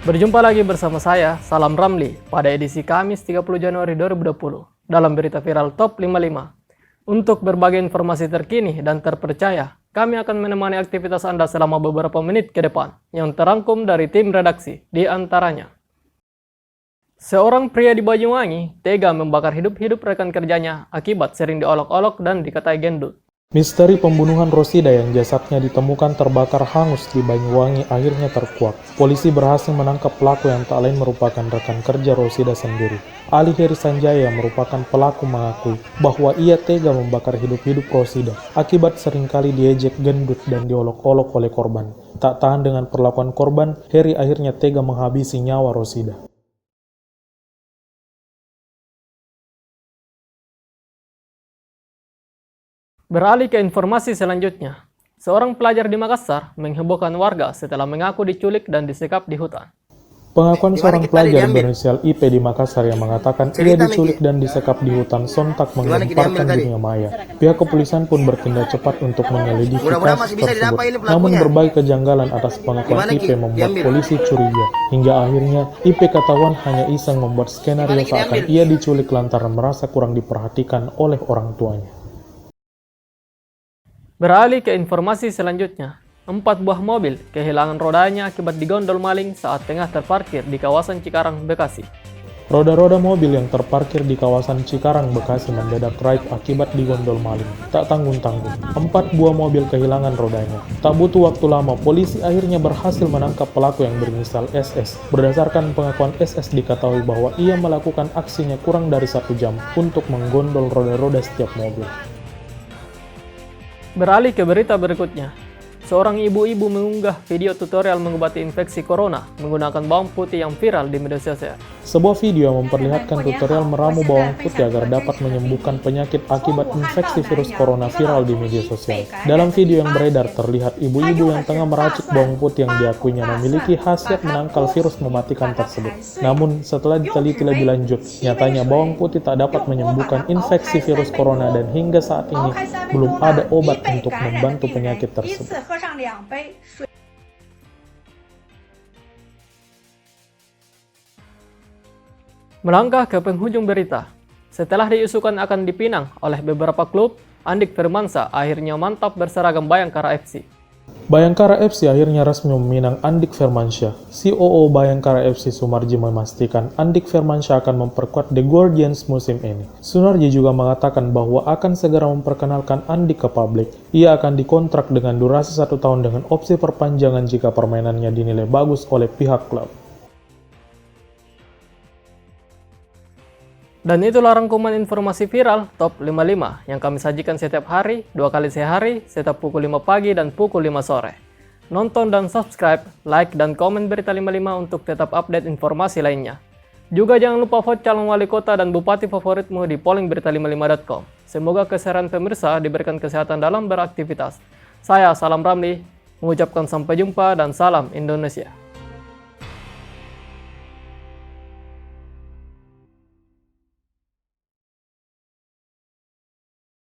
Berjumpa lagi bersama saya, Salam Ramli, pada edisi Kamis 30 Januari 2020 dalam berita viral Top 55. Untuk berbagai informasi terkini dan terpercaya, kami akan menemani aktivitas Anda selama beberapa menit ke depan yang terangkum dari tim redaksi, di antaranya. Seorang pria di Banyuwangi tega membakar hidup-hidup rekan kerjanya akibat sering diolok-olok dan dikatai gendut. Misteri pembunuhan Rosida yang jasadnya ditemukan terbakar hangus di Banyuwangi akhirnya terkuak. Polisi berhasil menangkap pelaku yang tak lain merupakan rekan kerja Rosida sendiri. Ali Heri Sanjaya yang merupakan pelaku mengakui bahwa ia tega membakar hidup-hidup Rosida akibat seringkali diejek gendut dan diolok-olok oleh korban. Tak tahan dengan perlakuan korban, Heri akhirnya tega menghabisi nyawa Rosida. Beralih ke informasi selanjutnya, seorang pelajar di Makassar menghebohkan warga setelah mengaku diculik dan disekap di hutan. Pengakuan seorang pelajar berinisial IP di Makassar yang mengatakan ia diculik dan disekap di hutan sontak menggemparkan dunia maya. Pihak kepolisian pun bertindak cepat untuk menyelidiki kasus tersebut. Namun berbagai kejanggalan atas pengakuan IP membuat polisi curiga. Hingga akhirnya IP ketahuan hanya iseng membuat skenario seakan ia diculik lantaran merasa kurang diperhatikan oleh orang tuanya. Beralih ke informasi selanjutnya, 4 buah mobil kehilangan rodanya akibat digondol maling saat tengah terparkir di kawasan Cikarang, Bekasi. Roda-roda mobil yang terparkir di kawasan Cikarang, Bekasi mendadak raib akibat digondol maling. Tak tanggung-tanggung, 4 buah mobil kehilangan rodanya. Tak butuh waktu lama, polisi akhirnya berhasil menangkap pelaku yang berinisial SS. Berdasarkan pengakuan SS diketahui bahwa ia melakukan aksinya kurang dari 1 jam untuk menggondol roda-roda setiap mobil. Beralih ke berita berikutnya, seorang ibu-ibu mengunggah video tutorial mengobati infeksi corona menggunakan bawang putih yang viral di media sosial. Sebuah video yang memperlihatkan tutorial meramu bawang putih agar dapat menyembuhkan penyakit akibat infeksi virus corona viral di media sosial. Dalam video yang beredar terlihat ibu-ibu yang tengah meracik bawang putih yang diakuinya memiliki khasiat menangkal virus mematikan tersebut. Namun setelah diteliti lebih lanjut, nyatanya bawang putih tak dapat menyembuhkan infeksi virus corona dan hingga saat ini belum ada obat untuk membantu penyakit tersebut. Melangkah ke penghujung berita, setelah diisukan akan dipinang oleh beberapa klub, Andik Firmansyah akhirnya mantap berseragam Bayangkara FC. Bayangkara FC akhirnya resmi meminang Andik Firmansyah. COO Bayangkara FC Sumarji memastikan Andik Firmansyah akan memperkuat The Guardians musim ini. Sunarji juga mengatakan bahwa akan segera memperkenalkan Andik ke publik. Ia akan dikontrak dengan durasi 1 tahun dengan opsi perpanjangan jika permainannya dinilai bagus oleh pihak klub. Dan itulah rangkuman informasi viral Top 55 yang kami sajikan setiap hari, 2 kali sehari, setiap pukul 5 pagi dan pukul 5 sore. Nonton dan subscribe, like dan komen Berita 55 untuk tetap update informasi lainnya. Juga jangan lupa vote calon wali kota dan bupati favoritmu di pollingberita55.com. Semoga kesehatan pemirsa diberikan kesehatan dalam beraktivitas. Saya Salam Ramli, mengucapkan sampai jumpa dan salam Indonesia.